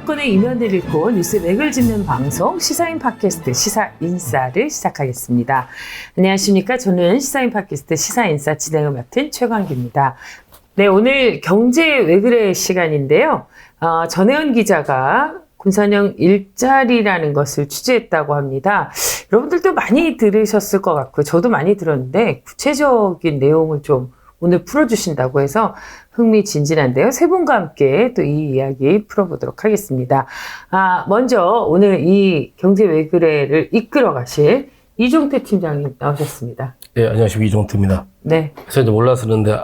정치권의 이면을 읽고 뉴스 맥을 짚는 방송 시사인 팟캐스트 시사인싸를 시작하겠습니다. 안녕하십니까. 저는 시사인 팟캐스트 시사인싸 진행을 맡은 최광기입니다. 네, 오늘 경제 왜 그래 시간인데요. 전혜연 기자가 군산형 일자리라는 것을 취재했다고 합니다. 여러분들도 많이 들으셨을 것 같고 저도 많이 들었는데 구체적인 내용을 좀 오늘 풀어주신다고 해서 흥미진진한데요. 세 분과 함께 또 이 이야기 풀어보도록 하겠습니다. 먼저 오늘 이 경제 왜 그래를 이끌어 가실 이종태 팀장님 나오셨습니다. 네, 안녕하십니까. 이종태입니다. 네. 저도 몰라서 그런데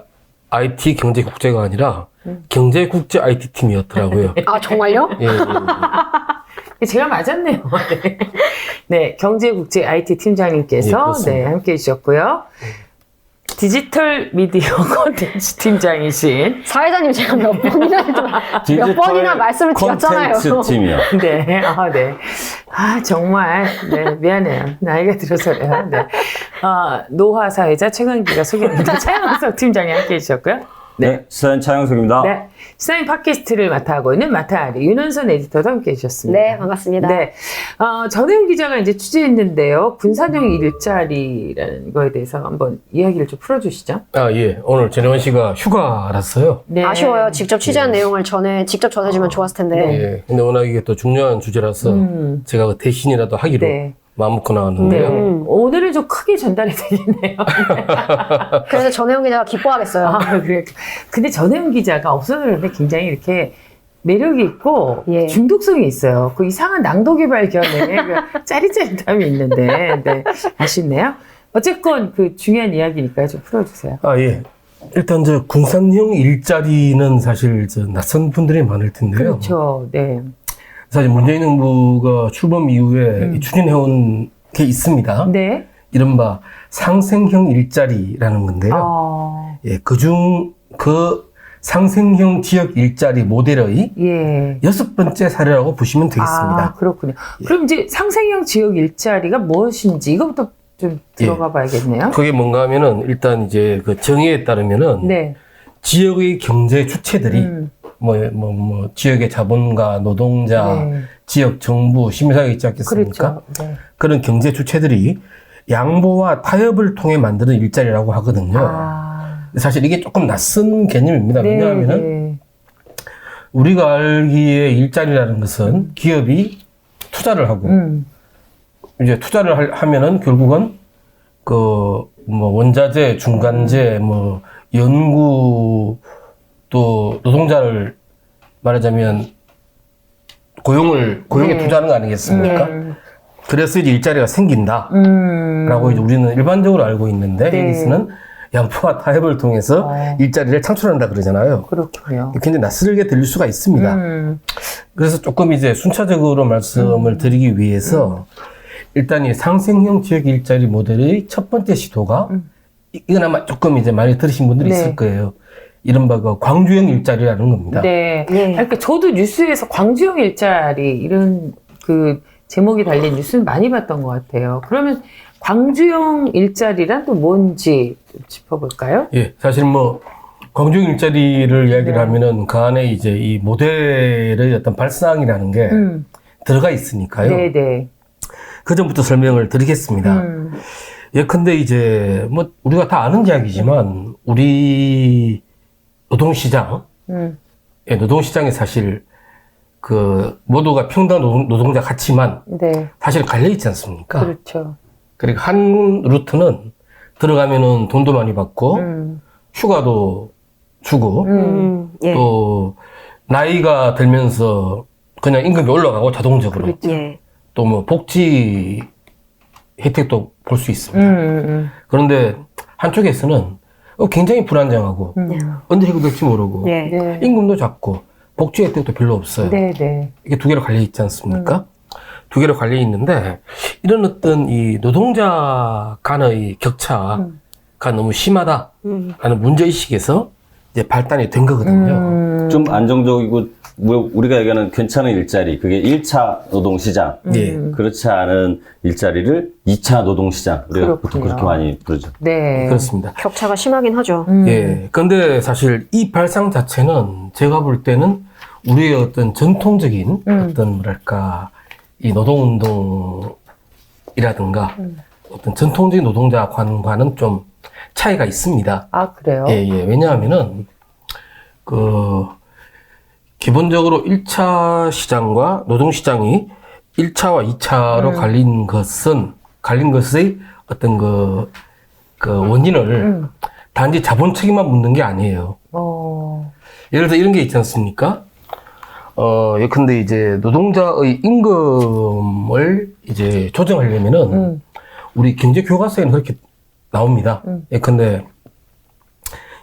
IT 경제국제가 아니라 경제국제 IT 팀이었더라고요. 아, 정말요? 예. 제가 맞았네요. 네. 네, 경제국제 IT 팀장님께서 네, 함께 해주셨고요. 디지털 미디어 콘텐츠 팀장이신 사회자님 제가 몇 번이나 말씀을 드렸잖아요. 콘텐츠 팀이요. 네, 네. 정말, 네, 미안해요. 나이가 들어서요. 네. 노화 사회자 최강기가 소개합니다. 차영석 팀장이 함께 해주셨고요. 네, 시사인 차영석입니다. 네. 시사인 팟캐스트를 맡아하고 있는 마타리 윤은선 에디터도 함께 해주셨습니다. 네, 반갑습니다. 네. 전혜연 기자가 이제 취재했는데요. 군산형 일자리라는 거에 대해서 한번 이야기를 좀 풀어주시죠. 예. 오늘 전혜원 씨가 휴가라서요. 네. 아쉬워요. 직접 취재한 내용을 직접 전해주면 좋았을 텐데. 예. 근데 워낙 이게 또 중요한 주제라서 제가 그 대신이라도 하기로 네. 마음 먹고 나왔는데요. 네. 오늘은 좀 크게 전달이 되겠네요. 그래서 전혜영 기자가 기뻐하겠어요. 그래. 근데 전혜연 기자가 없어졌는데 굉장히 이렇게 매력이 있고 예. 중독성이 있어요. 그 이상한 낭독의 발견에 그 짜릿짜릿함이 있는데 네. 아쉽네요. 어쨌건 그 중요한 이야기니까 좀 풀어주세요. 예. 일단 군산형 일자리는 사실 낯선 분들이 많을 텐데요. 그렇죠. 네. 사실 문재인 정부가 출범 이후에 추진해온 게 있습니다. 네. 이른바 상생형 일자리라는 건데요. 예, 그 상생형 지역 일자리 모델의 예. 6번째 사례라고 보시면 되겠습니다. 그렇군요. 그럼 이제 상생형 지역 일자리가 무엇인지 이거부터 좀 들어가 봐야겠네요. 그게 뭔가 하면은 일단 이제 그 정의에 따르면은 네. 지역의 경제 주체들이 지역의 자본가, 노동자, 네. 지역 정부, 시민사회가 있지 않겠습니까? 그렇죠. 네. 그런 경제 주체들이 양보와 타협을 통해 만드는 일자리라고 하거든요. 사실 이게 조금 낯선 개념입니다. 네, 왜냐하면은 네. 우리가 알기에 일자리라는 것은 기업이 투자를 하고 이제 투자를 하면은 결국은 원자재, 중간재, 연구 또 노동자를 말하자면 고용에 네. 투자하는 거 아니겠습니까? 그래서 이제 일자리가 생긴다라고 이제 우리는 일반적으로 알고 있는데 네. 여기서는 양보와 타협을 통해서 일자리를 창출한다 그러잖아요. 그렇군요. 굉장히 낯설게 들릴 수가 있습니다. 그래서 조금 이제 순차적으로 말씀을 드리기 위해서 일단 이 상생형 지역 일자리 모델의 첫 번째 시도가 이건 아마 조금 이제 많이 들으신 분들이 네. 있을 거예요. 이른바 광주형 일자리라는 겁니다. 네. 예. 그러니까 저도 뉴스에서 광주형 일자리 이런 그 제목이 달린 뉴스는 많이 봤던 것 같아요. 그러면 광주형 일자리란 또 뭔지 좀 짚어볼까요? 예, 사실 광주형 일자리를 이야기를 네. 하면은 그 안에 이제 이 모델의 어떤 발상이라는 게 들어가 있으니까요. 네네. 그 전부터 설명을 드리겠습니다. 예컨대 이제 우리가 다 아는 이야기지만 우리 노동시장, 예, 노동시장에 사실 모두가 평등한 노동자 같지만 네. 사실 갈려 있지 않습니까? 그렇죠. 그리고 한 루트는 들어가면은 돈도 많이 받고 휴가도 주고 예. 또 나이가 들면서 그냥 임금이 올라가고 자동적으로 그렇죠. 예. 또 복지 혜택도 볼 수 있습니다. 그런데 한쪽에서는 굉장히 불안정하고 언제 해고될지 모르고 예. 네. 임금도 작고 복지 혜택도 별로 없어요. 네네. 이게 두 개로 갈려 있지 않습니까? 두 개로 갈려 있는데 이런 어떤 이 노동자 간의 격차가 너무 심하다라는 문제의식에서 이제 발단이 된 거거든요. 좀 안정적이고 우리가 얘기하는 괜찮은 일자리, 그게 1차 노동시장. 예. 그렇지 않은 일자리를 2차 노동시장. 우리가 보통 그렇군요. 그렇게 많이 부르죠. 네. 그렇습니다. 격차가 심하긴 하죠. 예. 근데 사실 이 발상 자체는 제가 볼 때는 우리의 어떤 전통적인 어떤 뭐랄까 이 노동운동이라든가 어떤 전통적인 노동자관과는 좀 차이가 있습니다. 아, 그래요? 예, 예. 왜냐하면은 기본적으로 1차 시장과 노동시장이 1차와 2차로 갈린 것의 어떤 그 원인을 단지 자본 측에만 묻는 게 아니에요. 예를 들어 이런 게 있지 않습니까? 예컨대 이제 노동자의 임금을 이제 조정하려면은 우리 경제 교과서에는 그렇게 나옵니다. 예컨대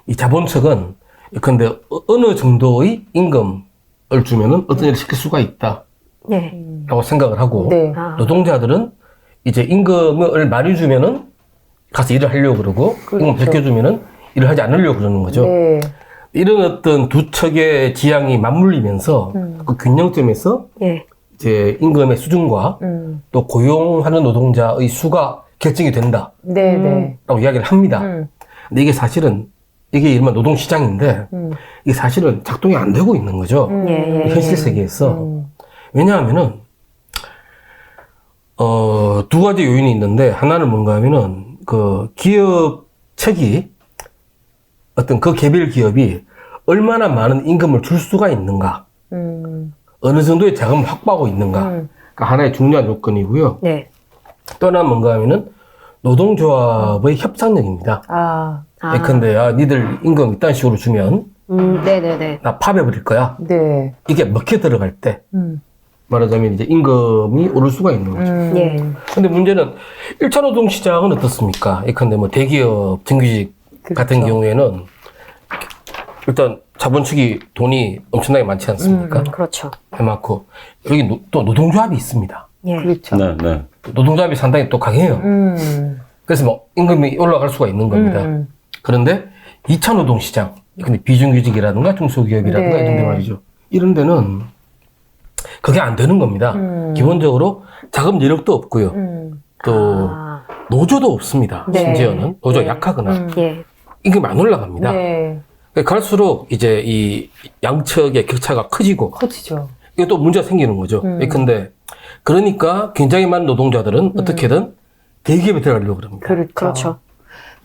이 자본 측은 예컨대 어느 정도의 임금을 주면은 어떤 일을 시킬 수가 있다. 네. 라고 생각을 하고 네. 노동자들은 이제 임금을 많이 주면은 가서 일을 하려고 그러고 임금 적게 주면은 일을 하지 않으려고 그러는 거죠. 네. 이런 어떤 두 척의 지향이 맞물리면서 그 균형점에서 예. 이제 임금의 수준과 또 고용하는 노동자의 수가 결정이 된다라고 네, 네. 이야기를 합니다. 근데 이게 사실은 이게 이른바 노동시장인데 이게 사실은 작동이 안 되고 있는 거죠. 예. 현실 세계에서. 왜냐하면은 두 가지 요인이 있는데 하나는 뭔가 하면은 그 기업 측이 어떤 그 개별 기업이 얼마나 많은 임금을 줄 수가 있는가, 어느 정도의 자금을 확보하고 있는가, 그러니까 하나의 중요한 요건이고요. 네. 또 하나는 뭔가 하면은 노동조합의 협상력입니다. 예컨대 니들 임금 이딴 식으로 주면 네네네. 나 파업해버릴 거야. 네. 이게 먹혀 들어갈 때 말하자면 이제 임금이 오를 수가 있는 거죠. 예. 근데 문제는 1차 노동시장은 어떻습니까? 예컨대 뭐 대기업, 정규직 같은 경우에는 일단 자본 측이 돈이 엄청나게 많지 않습니까? 그렇죠. 많고 여기 또 노동조합이 있습니다. 예. 그렇죠. 네, 네. 노동조합이 상당히 또 강해요. 그래서 뭐 임금이 올라갈 수가 있는 겁니다. 그런데 2차 노동시장, 근데 비정규직이라든가 중소기업이라든가 네. 이런 데 말이죠. 이런 데는 그게 안 되는 겁니다. 기본적으로 자금 여력도 없고요. 또 노조도 없습니다. 네. 심지어는 노조가 약하거나 예. 임금이 안 올라갑니다. 네. 갈수록 이제 이 양측의 격차가 커지고 커지죠. 이게 또 문제가 생기는 거죠. 근데 그러니까 굉장히 많은 노동자들은 어떻게든 대기업에 들어가려고 그럽니다. 그렇죠.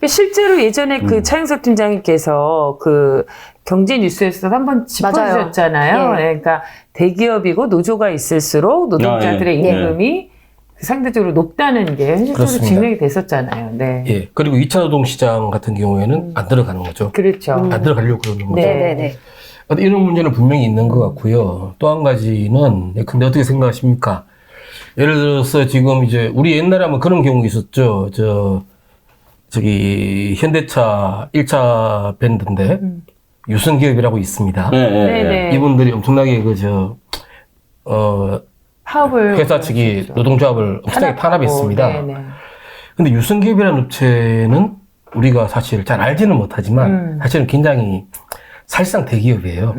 실제로 예전에 그 차영석 팀장님께서 그 경제 뉴스에서 한번 짚어주셨잖아요. 맞아요. 예. 그러니까 대기업이고 노조가 있을수록 노동자들의 예. 임금이 상대적으로 높다는 게 현실적으로 그렇습니다. 증명이 됐었잖아요. 네. 예. 그리고 2차 노동시장 같은 경우에는 안 들어가는 거죠. 그렇죠. 안 들어가려고 그러는 거죠. 네네네. 이런 문제는 분명히 있는 것 같고요. 또 한 가지는, 근데 어떻게 생각하십니까? 예를 들어서 지금 이제 우리 옛날에 한번 그런 경우 있었죠. 저기 현대차 1차 밴드인데 유성기업이라고 있습니다. 네, 네, 네. 네네. 이분들이 엄청나게 파업을 회사 측이 노동조합을 엄청나게 탄압했습니다. 네네. 근데 유성기업이라는 업체는 우리가 사실 잘 알지는 못하지만 사실은 굉장히 사실상 대기업이에요.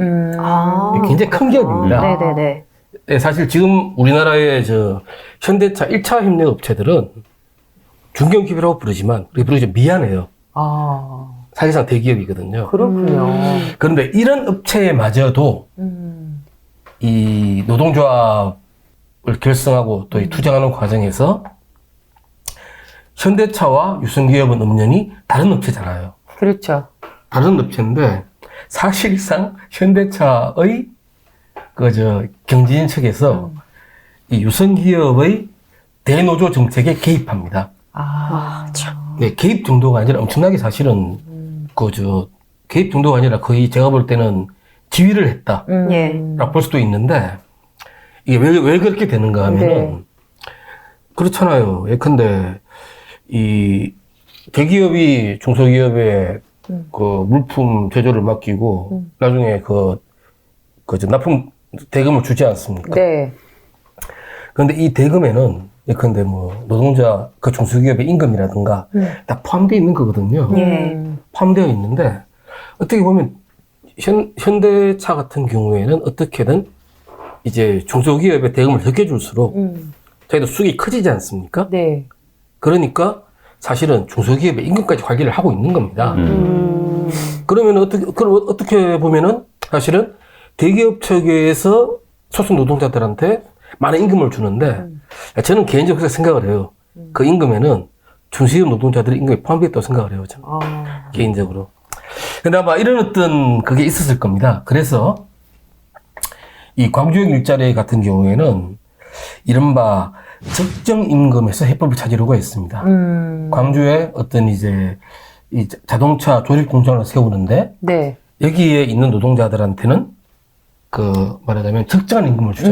굉장히 큰 기업입니다. 네네네. 네, 사실 지금 우리나라의 현대차 1차 협력 업체들은 중견기업이라고 부르지만 우리 부르기 좀 미안해요. 사실상 대기업이거든요. 그렇군요. 그런데 이런 업체마저도 이 노동조합을 결성하고 또 이 투쟁하는 과정에서 현대차와 유성기업은 엄연히 다른 업체잖아요. 그렇죠. 다른 업체인데 사실상 현대차의 경진 측에서 이 유성기업의 대노조 정책에 개입합니다. 참. 네, 개입 정도가 아니라 엄청나게 사실은 개입 정도가 아니라 거의 제가 볼 때는 지휘를 했다라고 예. 볼 수도 있는데 이게 왜 그렇게 되는가 하면은 네. 그렇잖아요. 예컨대 이 대기업이 중소기업에 그 물품 제조를 맡기고 나중에 납품 대금을 주지 않습니까? 네. 그런데 이 대금에는 예컨대 뭐 노동자 그 중소기업의 임금이라든가 다 포함되어 있는 거거든요. 예. 포함되어 있는데 어떻게 보면 현대차 같은 경우에는 어떻게든 이제 중소기업의 대금을 적게 줄수록 자기도 수익이 커지지 않습니까? 네. 그러니까 사실은 중소기업의 임금까지 관리를 하고 있는 겁니다. 그러면 어떻게 보면은 사실은 대기업 측에서 소속 노동자들한테 많은 임금을 주는데 저는 개인적으로 생각을 해요. 그 임금에는 중소기업 노동자들의 임금이 포함되어 있다고 생각을 해요. 저는 개인적으로. 근데 아마 이런 어떤 그게 있었을 겁니다. 그래서 이 광주형 일자리 같은 경우에는 이른바 적정 임금에서 해법을 찾으려고 했습니다. 광주에 어떤 이제 이 자동차 조립 공장을 세우는데 네. 여기에 있는 노동자들한테는 그 말하자면 적정한 임금을 주자.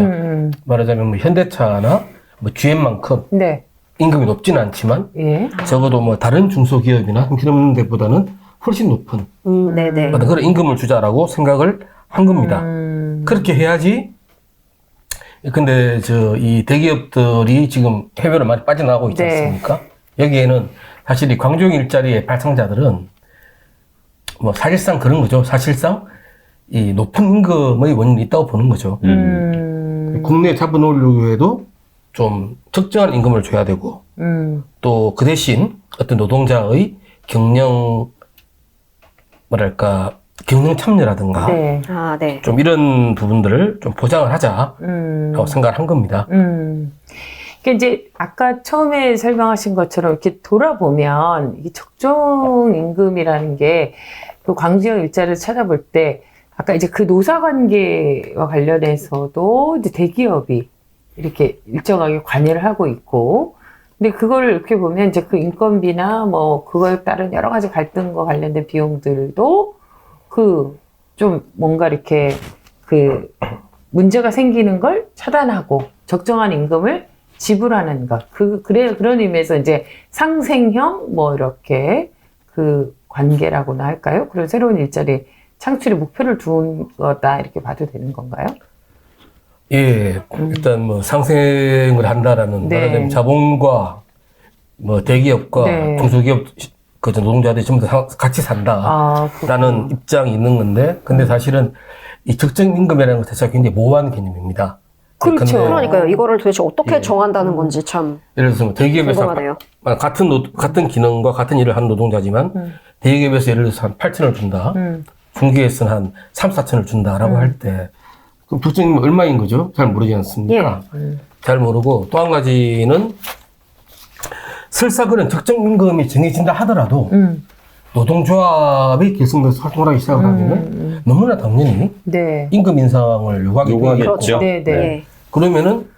말하자면 뭐 현대차나 뭐 GM만큼 네. 임금이 높지는 않지만 예. 적어도 뭐 다른 중소기업이나 그런 데보다는 훨씬 높은 네네. 어떤 그런 임금을 주자라고 생각을 한 겁니다. 그렇게 해야지. 근데 이 대기업들이 지금 해외로 많이 빠져나가고 있지 네. 않습니까? 여기에는 사실 이 광주형 일자리의 발상자들은 뭐 사실상 그런 거죠. 사실상 이 높은 임금의 원인이 있다고 보는 거죠. 국내에 잡아놓으려고 해도 좀 적정한 임금을 줘야 되고 또 그 대신 어떤 노동자의 경영 경영 참여라든가 네. 아, 네. 좀 이런 부분들을 좀 보장을 하자라고 생각을 한 겁니다. 그러니까 이제 아까 처음에 설명하신 것처럼 이렇게 돌아보면 이 적정 임금이라는 게 그 광주형 일자리를 찾아볼 때 아까 이제 그 노사 관계와 관련해서도 이제 대기업이 이렇게 일정하게 관여를 하고 있고, 근데 그거를 이렇게 보면 이제 그 인건비나 뭐 그거에 따른 여러 가지 갈등과 관련된 비용들도 그 좀 뭔가 이렇게 그 문제가 생기는 걸 차단하고 적정한 임금을 지불하는 것. 그런 의미에서 이제 상생형 뭐 이렇게 그 관계라고나 할까요? 그런 새로운 일자리 창출의 목표를 둔 거다 이렇게 봐도 되는 건가요? 예, 일단 뭐 상생을 한다라는 네. 말하자면 자본과 뭐 대기업과 네. 중소기업 그 노동자들이 전부 다 같이 산다라는 그렇군요. 입장이 있는 건데, 근데 사실은 이 적정 임금이라는 것 자체가 굉장히 모호한 개념입니다. 그렇죠. 근데 그러니까요. 이거를 도대체 어떻게 예. 정한다는 건지 참 예를 들어서 뭐 대기업에서 궁금하네요. 같은 기능과 같은 일을 하는 노동자지만 대기업에서 예를 들어서 한 8천을 준다. 중기업에서는 한 3, 4천을 준다라고 할 때 그럼 적정 얼마인 거죠? 잘 모르지 않습니까? 잘 모르고 또 한 가지는 설사 그런 적정 임금이 정해진다 하더라도 노동조합이 결성돼서 활동을 하기 시작을 하면은 너무나 당연히 네. 임금 인상을 요구하기 때문에 요구하겠죠. 네, 네. 예. 그러면은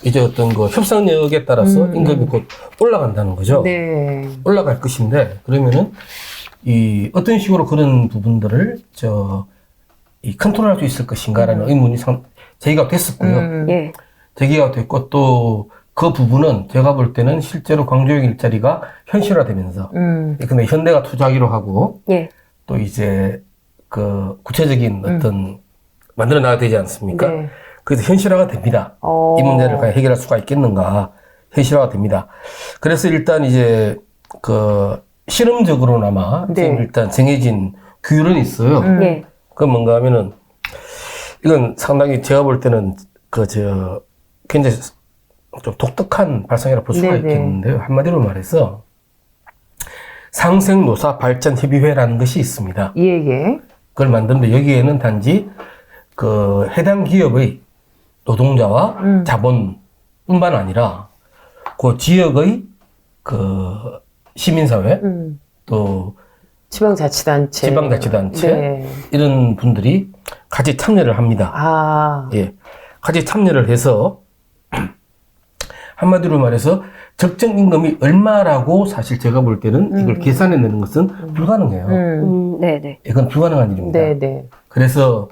이제 어떤 그 협상력에 따라서 임금이 곧 올라간다는 거죠. 네. 올라갈 것인데 그러면은 이 어떤 식으로 그런 부분들을 이 컨트롤할 수 있을 것인가라는 의문이 제기가 됐었고요. 예. 제기가 됐고 또 그 부분은 제가 볼 때는 실제로 광주형 일자리가 현실화되면서 근데 현대가 투자하기로 하고 예. 또 이제 그 구체적인 어떤 만들어 나가야 되지 않습니까? 네. 그래서 현실화가 됩니다. 이 문제를 과연 해결할 수가 있겠는가? 현실화가 됩니다. 그래서 일단 이제 그 실험적으로나마 네. 지금 일단 정해진 규율은 있어요. 예. 그건 뭔가 하면은 이건 상당히 제가 볼 때는 굉장히 좀 독특한 발상이라 볼 수가 네네. 있겠는데요. 한마디로 말해서 상생노사발전협의회라는 것이 있습니다. 예, 예. 그걸 만드는데 여기에는 단지 그 해당 기업의 노동자와 자본뿐만 아니라 그 지역의 그 시민사회 또 지방자치단체. 지방자치단체 네. 이런 분들이 같이 참여를 합니다. 아, 예, 같이 참여를 해서 한마디로 말해서 적정 임금이 얼마라고 사실 제가 볼 때는 이걸 계산해내는 것은 불가능해요. 네네. 이건 불가능한 일입니다. 네, 네. 그래서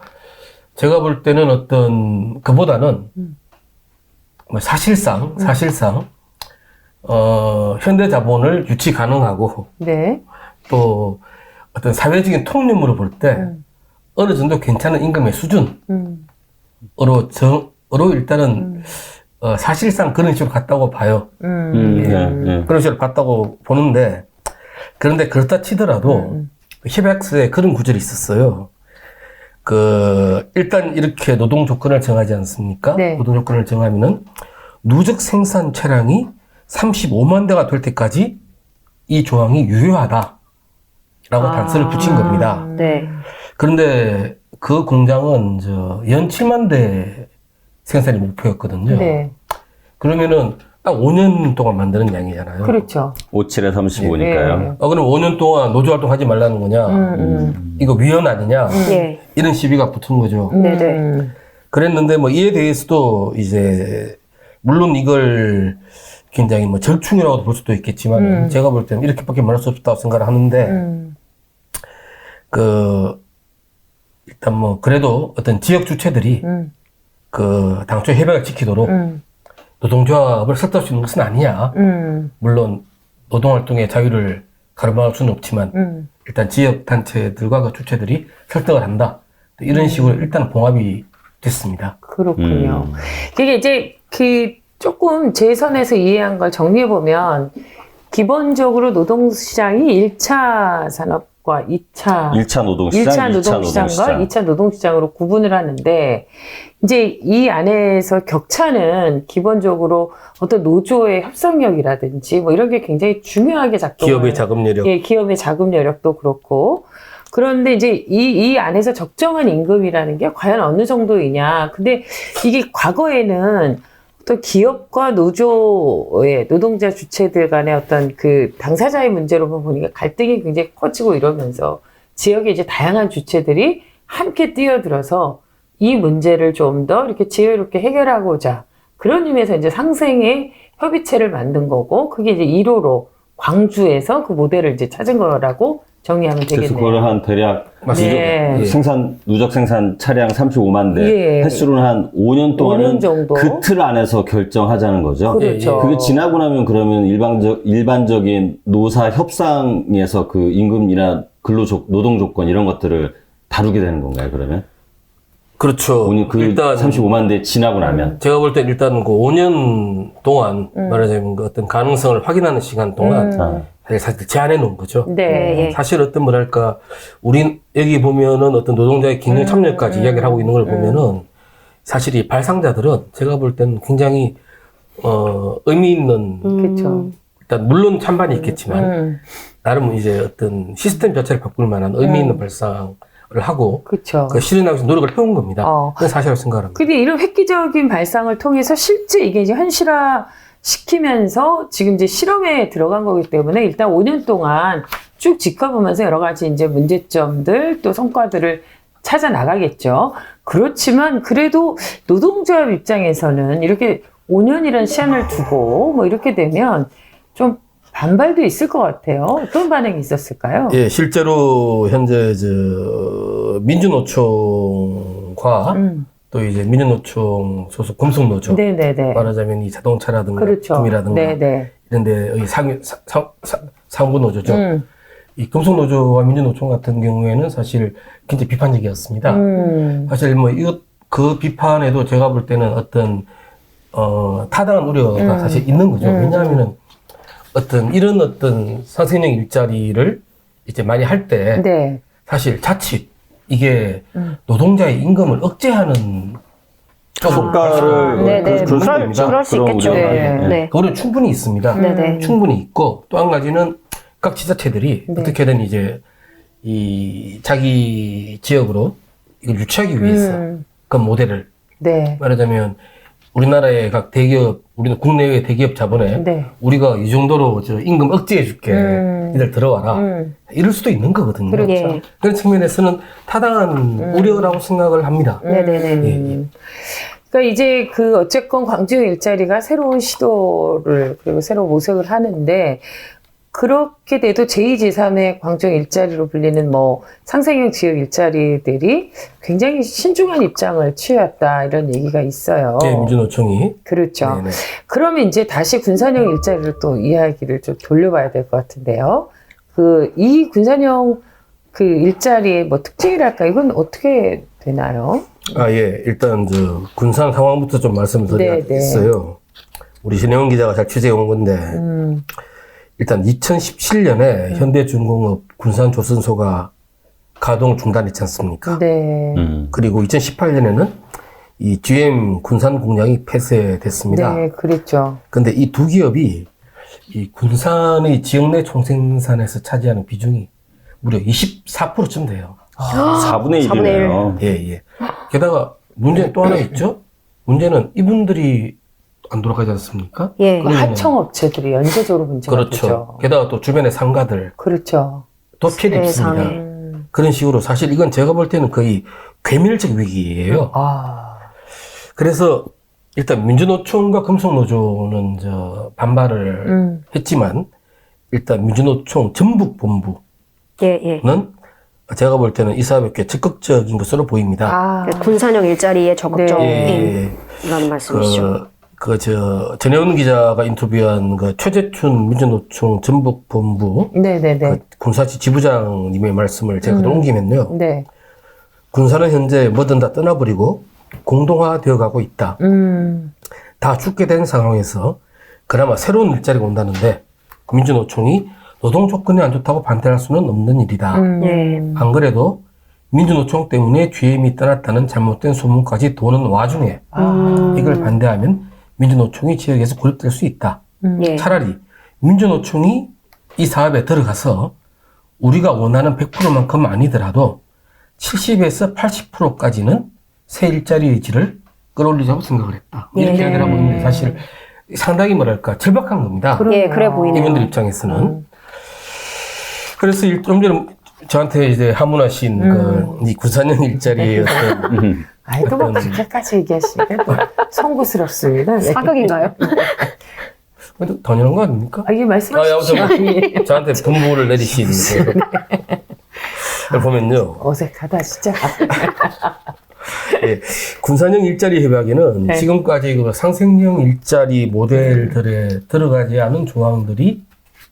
제가 볼 때는 어떤 그보다는 뭐 사실상 현대 자본을 유치 가능하고 네. 또 어떤 사회적인 통념으로 볼 때 어느 정도 괜찮은 임금의 수준으로 일단은 사실상 그런 식으로 갔다고 봐요. 네. 그런 식으로 갔다고 보는데 그런데 그렇다 치더라도 협약서에 그런 구절이 있었어요. 일단 이렇게 노동 조건을 정하지 않습니까? 네. 노동 조건을 정하면은 누적 생산 차량이 35만 대가 될 때까지 이 조항이 유효하다라고 단서를 붙인 겁니다. 네. 그런데 그 공장은 연 7만 대 생산이 목표였거든요. 네. 그러면은 딱 5년 동안 만드는 양이잖아요. 그렇죠. 57에 35니까요. 네. 그럼 5년 동안 노조 활동하지 말라는 거냐? 이거 위헌 아니냐? 예. 이런 시비가 붙은 거죠. 네네. 그랬는데 뭐 이에 대해서도 이제 물론 이걸 굉장히 뭐 절충이라고 볼 수도 있겠지만 제가 볼 때는 이렇게밖에 말할 수 없다고 생각을 하는데 그 일단 뭐 그래도 어떤 지역 주체들이 그 당초 협약을 지키도록 노동조합을 설득할 수 있는 것은 아니냐. 물론 노동활동의 자유를 가로막을 수는 없지만 일단 지역 단체들과 그 주체들이 설득을 한다. 이런 식으로 일단 봉합이 됐습니다. 그렇군요. 그게 이제 그 조금 제 선에서 이해한 걸 정리해 보면 기본적으로 노동시장이 1차 산업과 2차 1차 노동시장, 1차 2차 노동시장과 노동시장. 2차 노동시장으로 구분을 하는데 이제 이 안에서 격차는 기본적으로 어떤 노조의 협상력이라든지 뭐 이런 게 굉장히 중요하게 작동을 기업의 자금 여력. 예, 기업의 자금 여력도 그렇고 그런데 이제 이 안에서 적정한 임금이라는 게 과연 어느 정도이냐. 근데 이게 과거에는 또 기업과 노조의 노동자 주체들 간의 어떤 그 당사자의 문제로 보니까 갈등이 굉장히 커지고 이러면서 지역의 이제 다양한 주체들이 함께 뛰어들어서 이 문제를 좀 더 이렇게 지혜롭게 해결하고자 그런 의미에서 이제 상생의 협의체를 만든 거고 그게 이제 1호로 광주에서 그 모델을 이제 찾은 거라고 정리하면 그래서 되겠네요. 그걸 한 대략 네. 예. 누적 생산 차량 35만 대 예. 횟수로는 한 5년 동안은 5년 정도? 그 틀 안에서 결정하자는 거죠. 그렇죠. 그게 지나고 나면 그러면 일반적인 노사 협상에서 그 임금이나 노동 조건 이런 것들을 다루게 되는 건가요, 그러면? 그렇죠. 그 일단 35만 대 지나고 나면. 제가 볼 때 일단 그 5년 동안 말하자면 그 어떤 가능성을 확인하는 시간 동안 사실 제한해 놓은 거죠. 네. 예. 사실 어떤 뭐랄까 우린 여기 보면은 어떤 노동자의 경영 참여까지 이야기를 하고 있는 걸 보면은 사실 이 발상자들은 제가 볼 때는 굉장히 의미 있는 그렇죠. 일단 물론 찬반이 있겠지만 나름 이제 어떤 시스템 자체를 바꿀 만한 의미 있는 발상을 하고 그렇죠. 그 실현하기 위해서 노력을 해온 겁니다. 그건 사실이라고 생각합니다. 근데 이런 획기적인 발상을 통해서 실제 이게 이제 현실화 시키면서 지금 이제 실험에 들어간 거기 때문에 일단 5년 동안 쭉 지켜보면서 여러 가지 이제 문제점들 또 성과들을 찾아 나가겠죠. 그렇지만 그래도 노동조합 입장에서는 이렇게 5년이라는 시한을 두고 뭐 이렇게 되면 좀 반발도 있을 것 같아요. 어떤 반응이 있었을까요? 예, 실제로 현재 민주노총과 또 이제 민주노총 소속 금속노조 네네네. 말하자면 이 자동차라든가 그렇죠. 금이라든가 네네. 이런 데의 상부노조죠. 이 금속노조와 민주노총 같은 경우에는 사실 굉장히 비판적이었습니다. 사실 뭐 그 비판에도 제가 볼 때는 어떤 타당한 우려가 사실 있는 거죠. 왜냐하면은 이런 어떤 선생님 일자리를 이제 많이 할 때 네. 사실 자칫 이게 노동자의 임금을 억제하는 효과를 네네. 그럴 수도 있습니다. 그럴 수 그런 있겠죠. 우려가. 네. 네. 그거는 충분히 있습니다. 네네. 충분히 있고 또 한 가지는 각 지자체들이 네. 어떻게든 이제 이 자기 지역으로 이걸 유치하기 위해서 그 모델을 네. 말하자면 우리나라의 각 대기업, 우리는 국내외 대기업 자본에 네. 우리가 이 정도로 임금 억제해 줄게. 이들 들어와라. 이럴 수도 있는 거거든요. 그렇죠. 예. 그런 측면에서는 타당한 우려라고 생각을 합니다. 네네네. 예. 그러니까 이제 그 어쨌건 광주 일자리가 새로운 시도를 그리고 새로운 모색을 하는데 그렇게 돼도 제2, 제3의 광주 일자리로 불리는 뭐 상생형 지역 일자리들이 굉장히 신중한 입장을 취해왔다 이런 얘기가 있어요. 예, 민주노총이. 그렇죠. 네네. 그러면 이제 다시 군산형 일자리를 또 이야기를 좀 돌려봐야 될 것 같은데요. 이 군산형 그 일자리의 뭐 특징이랄까 이건 어떻게 되나요? 예. 일단 군산 상황부터 좀 말씀을 드려야겠어요. 우리 신혜원 기자가 잘 취재해 온 건데 일단 2017년에 현대중공업 군산조선소가 가동 중단했지 않습니까? 네. 그리고 2018년에는 이 GM 군산 공장이 폐쇄됐습니다. 네, 그랬죠. 근데 이 두 기업이 이 군산의 지역 내 총생산에서 차지하는 비중이 무려 24%쯤 돼요. 4분의 4분의 1. 1이네요. 예. 게다가 문제는 또 하나 있죠. 문제는 이분들이 안 돌아가지 않습니까? 예. 그러면은- 하청업체들이 연쇄적으로 문제가 그렇죠. 되죠. 게다가 또 주변의 상가들 그렇죠. 또 피해를 입습니다. 세상에. 그런 식으로 사실 이건 제가 볼 때는 거의 괴멸적 위기예요. 아, 그래서 일단 민주노총과 금속노조는 반발을 했지만 일단 민주노총 전북본부는 예. 제가 볼 때는 이 사업에 꽤 적극적인 것으로 보입니다. 아, 군산형 일자리에 적극적인 예. 이라는 말씀이시죠. 전혜원 기자가 인터뷰한 최재춘 민주노총 전북본부 네네네. 군사지 지부장님의 말씀을 제가 옮기면요. 네. 군사는 현재 뭐든 다 떠나버리고 공동화되어 가고 있다. 다 죽게 된 상황에서 그나마 새로운 일자리가 온다는데 민주노총이 노동 조건이 안 좋다고 반대할 수는 없는 일이다. 예. 안 그래도 민주노총 때문에 GM이 떠났다는 잘못된 소문까지 도는 와중에 이걸 반대하면 민주노총이 지역에서 고립될 수 있다. 예. 차라리 민주노총이 이 사업에 들어가서 우리가 원하는 100%만큼 아니더라도 70에서 80%까지는 새 일자리의 질을 끌어올리자고 생각을 했다. 이렇게 예. 이야기를 하고 있는데 사실 상당히 뭐랄까 절박한 겁니다. 예, 그래 보이네요. 이분들 입장에서는. 그래서 좀 전에 저한테 이제 하문하신 이 군산형 일자리의 어떤 아이고, 뭐, 그렇게까지 얘기하시니까 또 송구스럽습니다. 네. 사극인가요? 당연한 거 아닙니까? 아, 이게 말씀하십시오. 아무튼 저한테 분부를 내리신 걸 보면요. 어색하다, 진짜. 예, 군산형 일자리 협약에는 네. 지금까지 그 상생형 일자리 모델들에 들어가지 않은 조항들이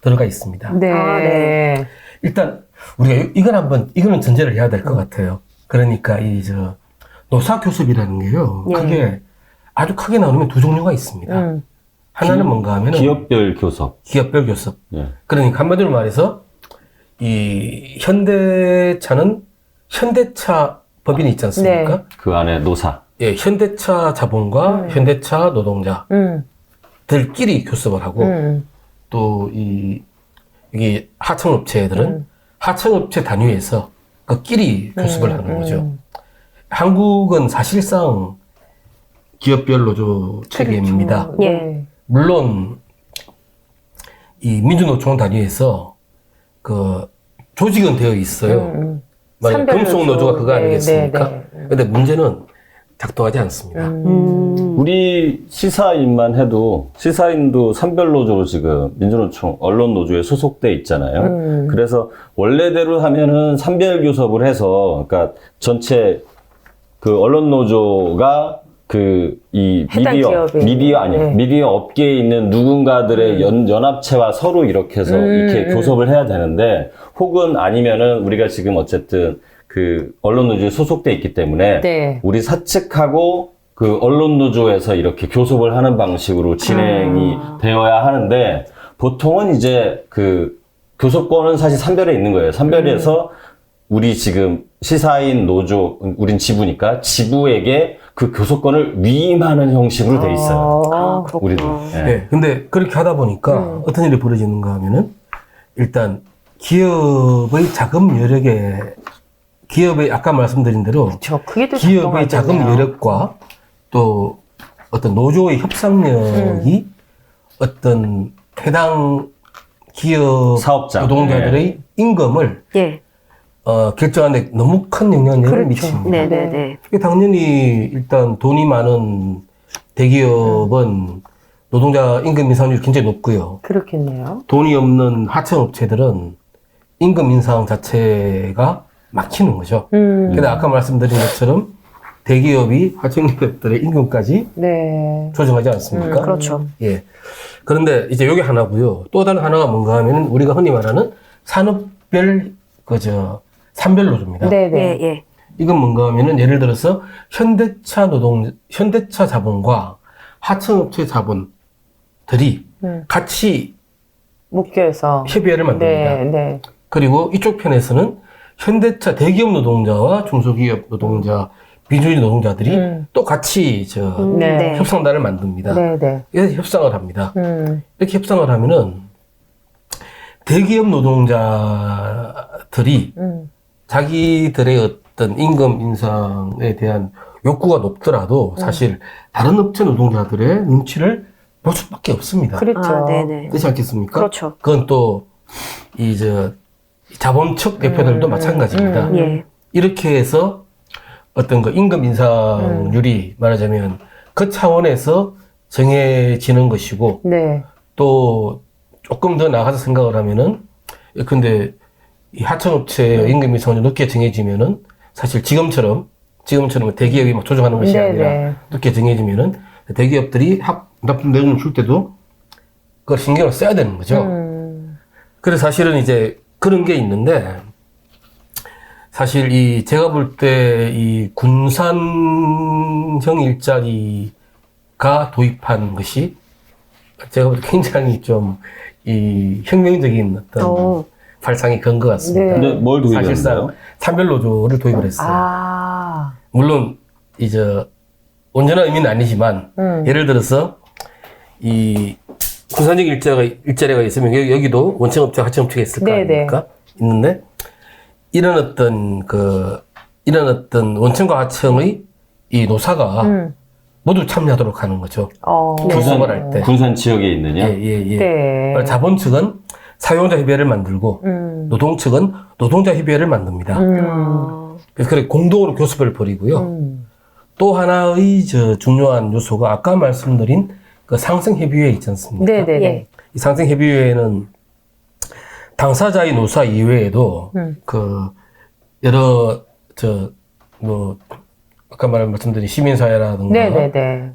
들어가 있습니다. 네. 아, 네. 일단 우리가 이거는 전제를 해야 될 것 같아요. 그러니까 노사교섭이라는 게요. 예. 크게 아주 크게 나누면 두 종류가 있습니다. 하나는 뭔가 하면은 기업별 교섭. 기업별 교섭. 예. 그러니까 한마디로 말해서 이 현대차는 현대차 법인이 있지 않습니까? 네. 그 안에 노사. 예, 현대차 자본과 현대차 노동자들끼리 교섭을 하고 또 이게 하청업체들은 하청업체 단위에서 그끼리 교섭을 하는 거죠. 한국은 사실상 기업별 노조 체계입니다. 그렇죠. 네. 물론 이 민주노총 단위에서 그 조직은 되어 있어요. 만약 산별 금속노조가 노조. 그거 아니겠습니까? 네. 근데 문제는 작동하지 않습니다. 우리 시사인만 해도 시사인도 산별노조로 지금 민주노총 언론노조에 소속돼 있잖아요. 그래서 원래대로 하면은 산별교섭을 해서 그러니까 전체 그 언론노조가 이 해당 기업에 네. 미디어 업계에 있는 누군가들의 연합체와 서로 이렇게 해서 이렇게 교섭을 해야 되는데 혹은 아니면은 우리가 지금 어쨌든 그 언론노조에 소속돼 있기 때문에 네. 우리 사측하고 그 언론노조에서 이렇게 교섭을 하는 방식으로 진행이 되어야 하는데 보통은 이제 그 교섭권은 사실 산별에 있는 거예요. 산별에서 우리 지금 시사인 노조, 우린 지부니까 지부에게 그 교섭권을 위임하는 형식으로 돼 있어요. 아, 그렇구나. 우리도. 예. 네, 근데 그렇게 하다 보니까 어떤 일이 벌어지는가 하면은 일단 기업의 자금 여력에 기업의 아까 말씀드린 대로 그렇죠. 그게 또 기업의 자금 작동하잖아요. 여력과 또 어떤 노조의 협상력이 어떤 해당 기업 사업자. 노동자들의 임금을 예. 결정하는 데 너무 큰 영향력을 그렇죠. 미칩니다. 네네네. 이게 당연히 일단 돈이 많은 대기업은 노동자 임금 인상률이 굉장히 높고요. 그렇겠네요. 돈이 없는 하청업체들은 임금 인상 자체가 막히는 거죠. 근데 아까 말씀드린 것처럼 대기업이 하청기업들의 임금까지 네. 조정하지 않습니까? 그렇죠. 예. 그런데 이제 요게 하나고요. 또 다른 하나가 뭔가 하면은 우리가 흔히 말하는 산업별 산별노조입니다. 네네. 예, 예. 이건 뭔가 하면은 예를 들어서 현대차 자본과 하청업체 자본들이 같이 묶여서. 협의회를 만듭니다. 네, 네. 그리고 이쪽 편에서는 현대차 대기업 노동자와 중소기업 노동자, 비주류 노동자들이 또 같이 네. 협상단을 만듭니다. 네, 네. 이렇게 협상을 합니다. 이렇게 협상을 하면은 대기업 노동자들이 자기들의 어떤 임금 인상에 대한 욕구가 높더라도 사실 다른 업체 노동자들의 눈치를 볼 수밖에 없습니다. 그렇죠. 아, 네네. 그렇지 않겠습니까? 그렇죠. 그건 또 자본 측 대표들도 마찬가지입니다. 예. 이렇게 해서 어떤 그 임금 인상률이 말하자면 그 차원에서 정해지는 것이고 네. 또 조금 더 나가서 생각을 하면은 근데 이 하청업체의 임금 인상이 높게 정해지면은 사실 지금처럼 대기업이 막 조정하는 것이 네네. 아니라 높게 정해지면은 대기업들이 납품 내용을 줄 때도 그걸 신경을 써야 되는 거죠. 그래서 사실은 이제 그런 게 있는데 사실 제가 볼 때 이 군산형 일자리가 도입한 것이 제가 볼 때 굉장히 좀 혁명적인 어떤 발상이 건 것 같습니다. 네. 근데 뭘 도입했나요? 사실상 산별노조를 도입을 했어요. 아. 물론 온전한 의미는 아니지만 예를 들어서 이 군산적 일자리가 있으면 여기도 원청업체, 하청업체가 있을 거 네네. 아닙니까? 있는데 이런 어떤 원청과 하청의 이 노사가 모두 참여하도록 하는 거죠. 교섭을 할 때. 군산 지역에 있느냐? 예. 네. 자본 측은 사용자 협의회를 만들고 노동 측은 노동자 협의회를 만듭니다. 그래서 공동으로 교섭을 벌이고요. 또 하나의 중요한 요소가 아까 말씀드린 그 상생협의회 있지 않습니까? 네네네. 예. 이 상생협의회는 당사자의 노사 이외에도 여러 아까 말씀드린 시민사회라든가 네네네.